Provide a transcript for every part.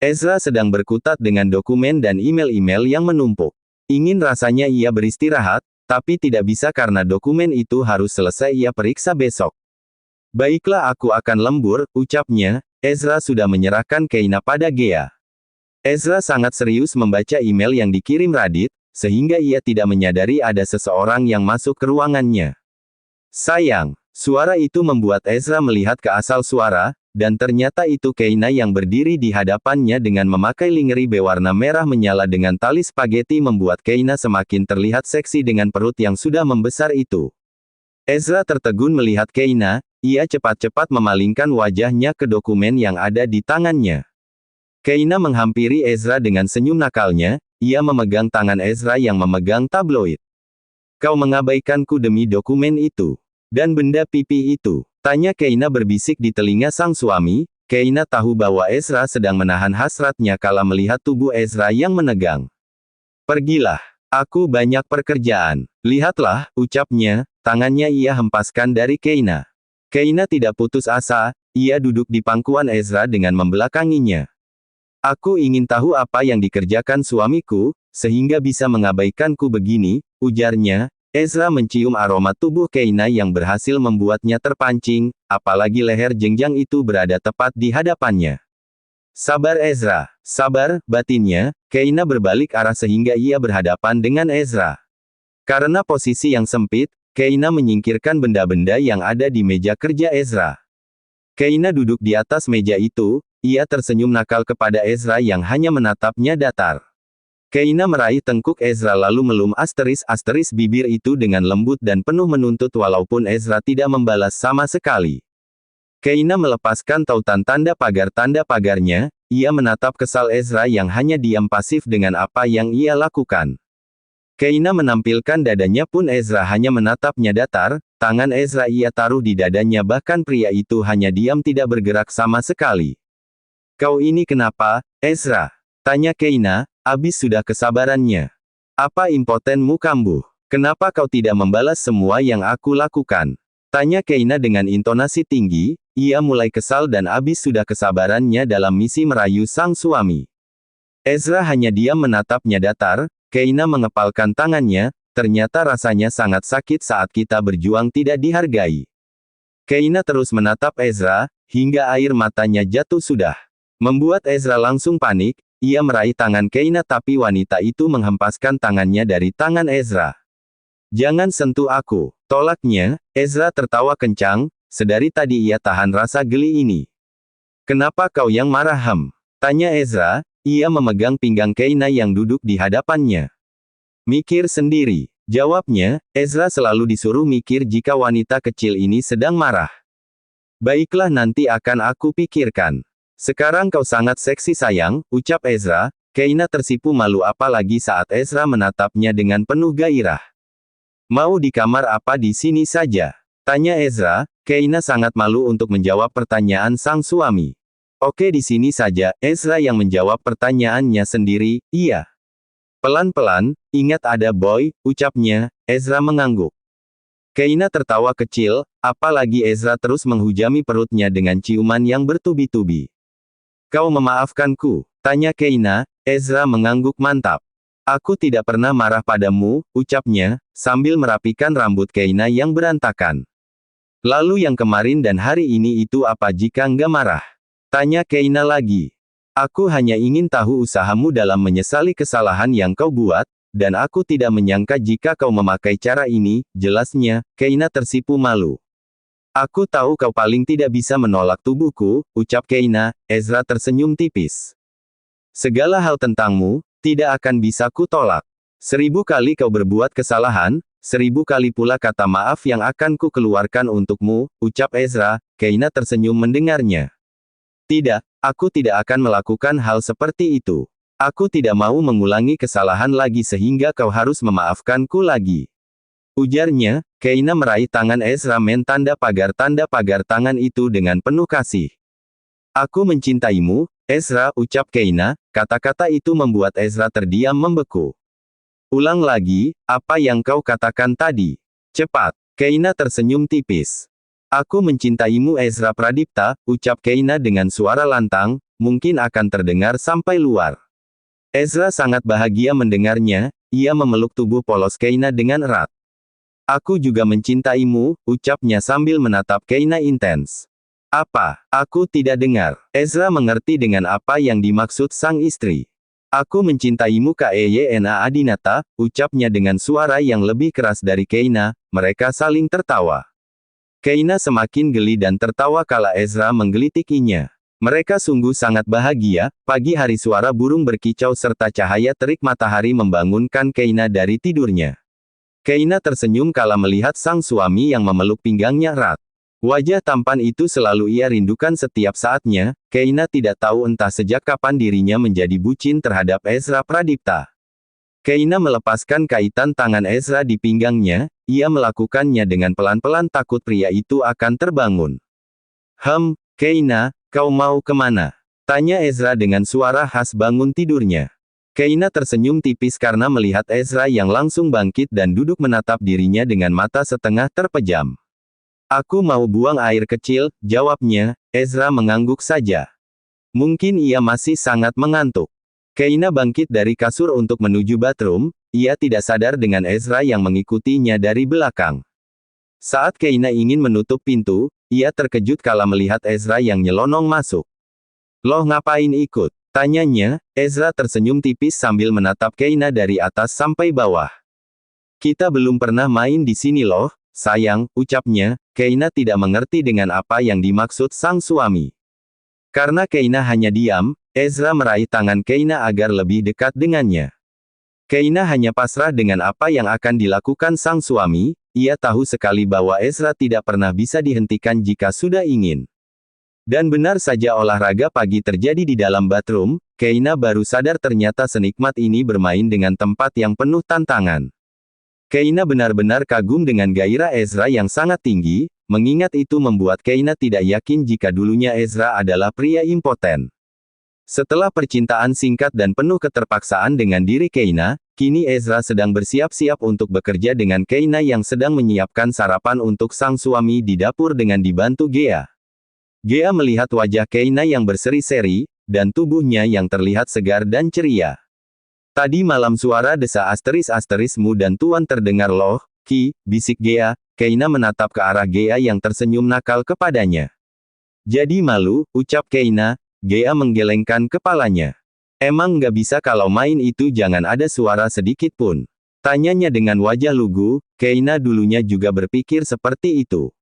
Ezra sedang berkutat dengan dokumen dan email-email yang menumpuk. Ingin rasanya ia beristirahat, tapi tidak bisa karena dokumen itu harus selesai ia periksa besok. Baiklah, aku akan lembur, ucapnya. Ezra sudah menyerahkan Keina pada Gea. Ezra sangat serius membaca email yang dikirim Radit, sehingga ia tidak menyadari ada seseorang yang masuk ke ruangannya. Sayang, suara itu membuat Ezra melihat ke asal suara, dan ternyata itu Keina yang berdiri di hadapannya dengan memakai lingerie berwarna merah menyala dengan tali spaghetti membuat Keina semakin terlihat seksi dengan perut yang sudah membesar itu. Ezra tertegun melihat Keina, ia cepat-cepat memalingkan wajahnya ke dokumen yang ada di tangannya. Keina menghampiri Ezra dengan senyum nakalnya, ia memegang tangan Ezra yang memegang tabloid. Kau mengabaikanku demi dokumen itu. Dan benda pipi itu. Tanya Keina berbisik di telinga sang suami. Keina tahu bahwa Ezra sedang menahan hasratnya kala melihat tubuh Ezra yang menegang. Pergilah. Aku banyak pekerjaan. Lihatlah, ucapnya, tangannya ia hempaskan dari Keina. Keina tidak putus asa, ia duduk di pangkuan Ezra dengan membelakanginya. Aku ingin tahu apa yang dikerjakan suamiku, sehingga bisa mengabaikanku begini, ujarnya. Ezra mencium aroma tubuh Keina yang berhasil membuatnya terpancing, apalagi leher jenjang itu berada tepat di hadapannya. Sabar Ezra, sabar, batinnya. Keina berbalik arah sehingga ia berhadapan dengan Ezra. Karena posisi yang sempit, Keina menyingkirkan benda-benda yang ada di meja kerja Ezra. Keina duduk di atas meja itu. Ia tersenyum nakal kepada Ezra yang hanya menatapnya datar. Keina meraih tengkuk Ezra lalu melum asteris bibir itu dengan lembut dan penuh menuntut walaupun Ezra tidak membalas sama sekali. Keina melepaskan tautan tanda pagarnya, ia menatap kesal Ezra yang hanya diam pasif dengan apa yang ia lakukan. Keina menampilkan dadanya pun Ezra hanya menatapnya datar, tangan Ezra ia taruh di dadanya bahkan pria itu hanya diam tidak bergerak sama sekali. Kau ini kenapa, Ezra? Tanya Keina, habis sudah kesabarannya. Apa impotenmu kambuh? Kenapa kau tidak membalas semua yang aku lakukan? Tanya Keina dengan intonasi tinggi, ia mulai kesal dan habis sudah kesabarannya dalam misi merayu sang suami. Ezra hanya diam menatapnya datar, Keina mengepalkan tangannya, ternyata rasanya sangat sakit saat kita berjuang tidak dihargai. Keina terus menatap Ezra, hingga air matanya jatuh sudah. Membuat Ezra langsung panik, ia meraih tangan Keina tapi wanita itu menghempaskan tangannya dari tangan Ezra. Jangan sentuh aku, tolaknya. Ezra tertawa kencang, sedari tadi ia tahan rasa geli ini. Kenapa kau yang marah Tanya Ezra, ia memegang pinggang Keina yang duduk di hadapannya. Mikir sendiri, jawabnya. Ezra selalu disuruh mikir jika wanita kecil ini sedang marah. Baiklah nanti akan aku pikirkan. Sekarang kau sangat seksi sayang, ucap Ezra. Keina tersipu malu apalagi saat Ezra menatapnya dengan penuh gairah. Mau di kamar apa di sini saja? Tanya Ezra. Keina sangat malu untuk menjawab pertanyaan sang suami. Oke di sini saja, Ezra yang menjawab pertanyaannya sendiri, iya. Pelan-pelan, ingat ada boy, ucapnya. Ezra mengangguk. Keina tertawa kecil, apalagi Ezra terus menghujami perutnya dengan ciuman yang bertubi-tubi. Kau memaafkanku? Tanya Keina. Ezra mengangguk mantap. Aku tidak pernah marah padamu, ucapnya, sambil merapikan rambut Keina yang berantakan. Lalu yang kemarin dan hari ini itu apa jika enggak marah? Tanya Keina lagi. Aku hanya ingin tahu usahamu dalam menyesali kesalahan yang kau buat, dan aku tidak menyangka jika kau memakai cara ini, jelasnya. Keina tersipu malu. Aku tahu kau paling tidak bisa menolak tubuhku, ucap Keina. Ezra tersenyum tipis. Segala hal tentangmu, tidak akan bisa ku tolak. 1000 kali kau berbuat kesalahan, 1000 kali pula kata maaf yang akan ku keluarkan untukmu, ucap Ezra. Keina tersenyum mendengarnya. Tidak, aku tidak akan melakukan hal seperti itu. Aku tidak mau mengulangi kesalahan lagi sehingga kau harus memaafkanku lagi. Ujarnya. Keina meraih tangan Ezra tanda pagar tangan itu dengan penuh kasih. Aku mencintaimu, Ezra, ucap Keina. Kata-kata itu membuat Ezra terdiam membeku. Ulang lagi, apa yang kau katakan tadi? Cepat. Keina tersenyum tipis. Aku mencintaimu Ezra Pradipta, ucap Keina dengan suara lantang, mungkin akan terdengar sampai luar. Ezra sangat bahagia mendengarnya, ia memeluk tubuh polos Keina dengan erat. Aku juga mencintaimu, ucapnya sambil menatap Keina intens. Apa? Aku tidak dengar. Ezra mengerti dengan apa yang dimaksud sang istri. Aku mencintaimu Keyna Adinata, ucapnya dengan suara yang lebih keras dari Keina. Mereka saling tertawa. Keina semakin geli dan tertawa kala Ezra mengelitikinya. Mereka sungguh sangat bahagia. Pagi hari suara burung berkicau serta cahaya terik matahari membangunkan Keina dari tidurnya. Keina tersenyum kala melihat sang suami yang memeluk pinggangnya erat. Wajah tampan itu selalu ia rindukan setiap saatnya. Keina tidak tahu entah sejak kapan dirinya menjadi bucin terhadap Ezra Pradipta. Keina melepaskan kaitan tangan Ezra di pinggangnya, ia melakukannya dengan pelan-pelan takut pria itu akan terbangun. Keina, kau mau kemana? Tanya Ezra dengan suara khas bangun tidurnya. Keina tersenyum tipis karena melihat Ezra yang langsung bangkit dan duduk menatap dirinya dengan mata setengah terpejam. Aku mau buang air kecil, jawabnya. Ezra mengangguk saja. Mungkin ia masih sangat mengantuk. Keina bangkit dari kasur untuk menuju bathroom, ia tidak sadar dengan Ezra yang mengikutinya dari belakang. Saat Keina ingin menutup pintu, ia terkejut kala melihat Ezra yang nyelonong masuk. Loh ngapain ikut? Tanyanya. Ezra tersenyum tipis sambil menatap Keina dari atas sampai bawah. Kita belum pernah main di sini loh, sayang, ucapnya. Keina tidak mengerti dengan apa yang dimaksud sang suami. Karena Keina hanya diam, Ezra meraih tangan Keina agar lebih dekat dengannya. Keina hanya pasrah dengan apa yang akan dilakukan sang suami, ia tahu sekali bahwa Ezra tidak pernah bisa dihentikan jika sudah ingin. Dan benar saja olahraga pagi terjadi di dalam bathroom, Keina baru sadar ternyata senikmat ini bermain dengan tempat yang penuh tantangan. Keina benar-benar kagum dengan gairah Ezra yang sangat tinggi, mengingat itu membuat Keina tidak yakin jika dulunya Ezra adalah pria impoten. Setelah percintaan singkat dan penuh keterpaksaan dengan diri Keina, kini Ezra sedang bersiap-siap untuk bekerja dengan Keina yang sedang menyiapkan sarapan untuk sang suami di dapur dengan dibantu Gea. Gea melihat wajah Keina yang berseri-seri, dan tubuhnya yang terlihat segar dan ceria. Tadi malam suara desa asteris-asterismu dan tuan terdengar loh, bisik Gea. Keina menatap ke arah Gea yang tersenyum nakal kepadanya. Jadi malu, ucap Keina. Gea menggelengkan kepalanya. Emang nggak bisa kalau main itu jangan ada suara sedikit pun? Tanyanya dengan wajah lugu. Keina dulunya juga berpikir seperti itu.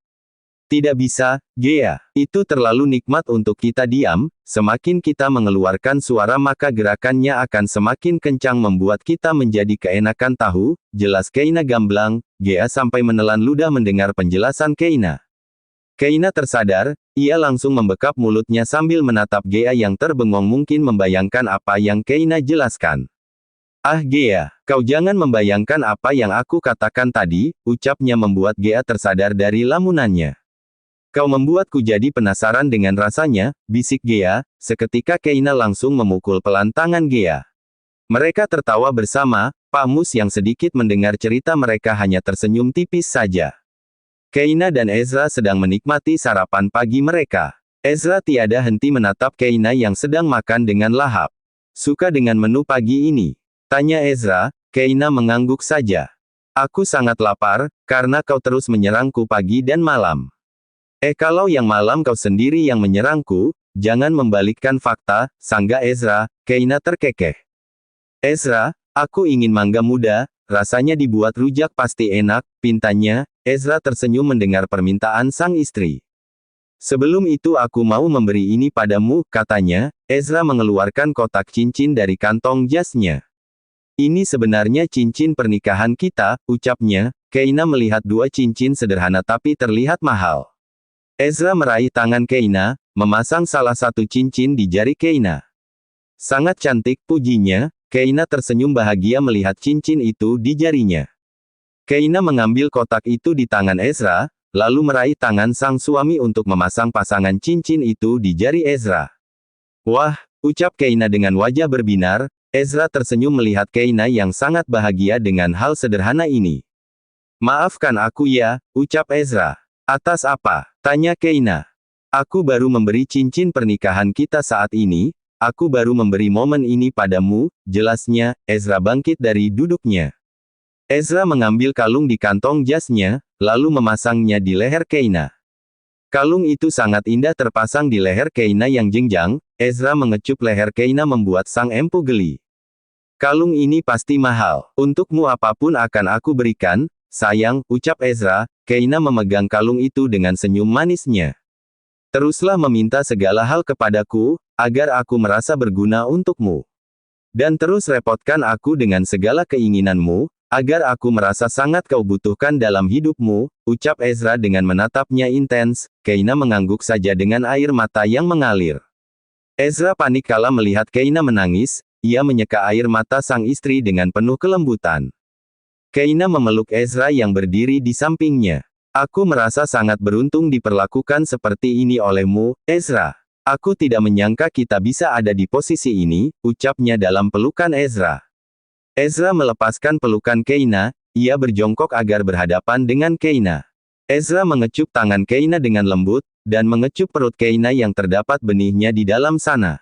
Tidak bisa, Gea. Itu terlalu nikmat untuk kita diam. Semakin kita mengeluarkan suara maka gerakannya akan semakin kencang membuat kita menjadi keenakan tahu. Jelas Keina gamblang. Gea sampai menelan ludah mendengar penjelasan Keina. Keina tersadar, ia langsung membekap mulutnya sambil menatap Gea yang terbengong mungkin membayangkan apa yang Keina jelaskan. Ah Gea, kau jangan membayangkan apa yang aku katakan tadi, ucapnya membuat Gea tersadar dari lamunannya. Kau membuatku jadi penasaran dengan rasanya, bisik Gea. Seketika Keina langsung memukul pelan tangan Gea. Mereka tertawa bersama, Pak Mus yang sedikit mendengar cerita mereka hanya tersenyum tipis saja. Keina dan Ezra sedang menikmati sarapan pagi mereka. Ezra tiada henti menatap Keina yang sedang makan dengan lahap. Suka dengan menu pagi ini? Tanya Ezra. Keina mengangguk saja. Aku sangat lapar, karena kau terus menyerangku pagi dan malam. Kalau yang malam kau sendiri yang menyerangku, jangan membalikkan fakta, sangga Ezra. Keina terkekeh. Ezra, aku ingin mangga muda, rasanya dibuat rujak pasti enak, pintanya. Ezra tersenyum mendengar permintaan sang istri. Sebelum itu aku mau memberi ini padamu, katanya. Ezra mengeluarkan kotak cincin dari kantong jasnya. Ini sebenarnya cincin pernikahan kita, ucapnya. Keina melihat dua cincin sederhana tapi terlihat mahal. Ezra meraih tangan Keina, memasang salah satu cincin di jari Keina. Sangat cantik, pujinya. Keina tersenyum bahagia melihat cincin itu di jarinya. Keina mengambil kotak itu di tangan Ezra, lalu meraih tangan sang suami untuk memasang pasangan cincin itu di jari Ezra. Wah, ucap Keina dengan wajah berbinar. Ezra tersenyum melihat Keina yang sangat bahagia dengan hal sederhana ini. Maafkan aku ya, ucap Ezra. Atas apa? Tanya Keina. Aku baru memberi cincin pernikahan kita saat ini, aku baru memberi momen ini padamu, jelasnya. Ezra bangkit dari duduknya. Ezra mengambil kalung di kantong jasnya, lalu memasangnya di leher Keina. Kalung itu sangat indah terpasang di leher Keina yang jenjang. Ezra mengecup leher Keina membuat sang empu geli. Kalung ini pasti mahal. Untukmu apapun akan aku berikan, sayang, ucap Ezra. Keina memegang kalung itu dengan senyum manisnya. Teruslah meminta segala hal kepadaku, agar aku merasa berguna untukmu. Dan terus repotkan aku dengan segala keinginanmu, agar aku merasa sangat kau butuhkan dalam hidupmu, ucap Ezra dengan menatapnya intens. Keina mengangguk saja dengan air mata yang mengalir. Ezra panik kala melihat Keina menangis, ia menyeka air mata sang istri dengan penuh kelembutan. Keina memeluk Ezra yang berdiri di sampingnya. Aku merasa sangat beruntung diperlakukan seperti ini olehmu, Ezra. Aku tidak menyangka kita bisa ada di posisi ini, ucapnya dalam pelukan Ezra. Ezra melepaskan pelukan Keina, ia berjongkok agar berhadapan dengan Keina. Ezra mengecup tangan Keina dengan lembut, dan mengecup perut Keina yang terdapat benihnya di dalam sana.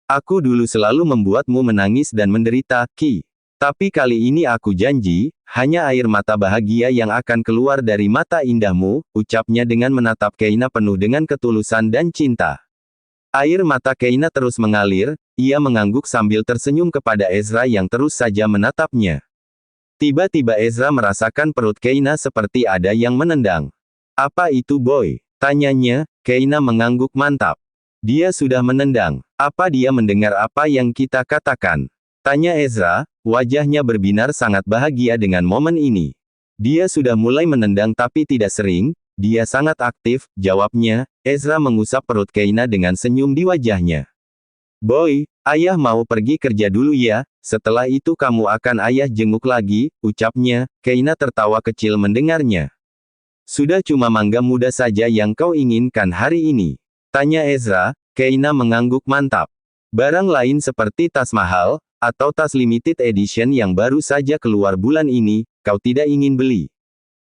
Aku dulu selalu membuatmu menangis dan menderita, Ki. Tapi kali ini aku janji, hanya air mata bahagia yang akan keluar dari mata indahmu, ucapnya dengan menatap Keina penuh dengan ketulusan dan cinta. Air mata Keina terus mengalir, ia mengangguk sambil tersenyum kepada Ezra yang terus saja menatapnya. Tiba-tiba Ezra merasakan perut Keina seperti ada yang menendang. Apa itu boy? Tanyanya. Keina mengangguk mantap. Dia sudah menendang. Apa dia mendengar apa yang kita katakan? Tanya Ezra, wajahnya berbinar sangat bahagia dengan momen ini. Dia sudah mulai menendang tapi tidak sering, dia sangat aktif, jawabnya. Ezra mengusap perut Keina dengan senyum di wajahnya. Boy, ayah mau pergi kerja dulu ya, setelah itu kamu akan ayah jenguk lagi, ucapnya. Keina tertawa kecil mendengarnya. Sudah cuma mangga muda saja yang kau inginkan hari ini? Tanya Ezra. Keina mengangguk mantap. Barang lain seperti tas mahal, atau tas limited edition yang baru saja keluar bulan ini, kau tidak ingin beli?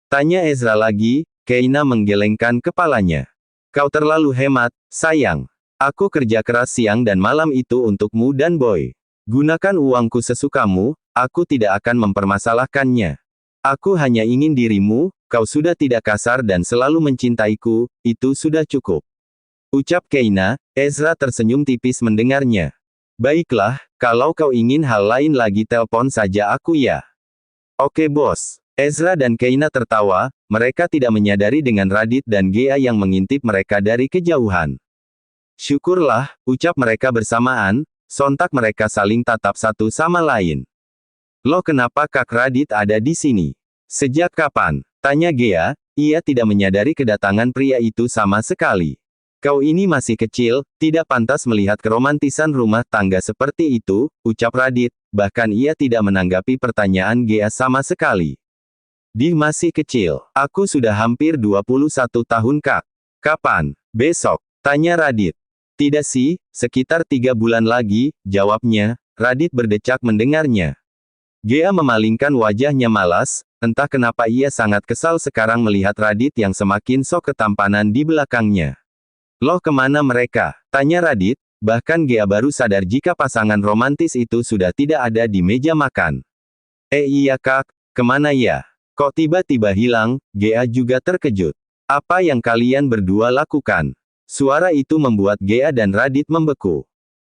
Tanya Ezra lagi. Keina menggelengkan kepalanya. Kau terlalu hemat, sayang. Aku kerja keras siang dan malam itu untukmu dan Boy. Gunakan uangku sesukamu, aku tidak akan mempermasalahkannya. Aku hanya ingin dirimu, kau sudah tidak kasar dan selalu mencintaiku, itu sudah cukup. Ucap Keina. Ezra tersenyum tipis mendengarnya. Baiklah, kalau kau ingin hal lain lagi telpon saja aku ya. Oke bos. Ezra dan Keina tertawa, mereka tidak menyadari dengan Radit dan Gea yang mengintip mereka dari kejauhan. Syukurlah, ucap mereka bersamaan, sontak mereka saling tatap satu sama lain. Loh kenapa Kak Radit ada di sini? Sejak kapan? Tanya Gea, ia tidak menyadari kedatangan pria itu sama sekali. Kau ini masih kecil, tidak pantas melihat keromantisan rumah tangga seperti itu, ucap Radit, bahkan ia tidak menanggapi pertanyaan Gea sama sekali. Dia masih kecil. Aku sudah hampir 21 tahun Kak. Kapan? Besok? Tanya Radit. Tidak sih, sekitar 3 bulan lagi, jawabnya. Radit berdecak mendengarnya. Gea memalingkan wajahnya malas, entah kenapa ia sangat kesal sekarang melihat Radit yang semakin sok ketampanan di belakangnya. Loh kemana mereka? Tanya Radit, bahkan Gea baru sadar jika pasangan romantis itu sudah tidak ada di meja makan. Iya Kak, kemana ya? Kok tiba-tiba hilang? Gea juga terkejut. Apa yang kalian berdua lakukan? Suara itu membuat Gea dan Radit membeku.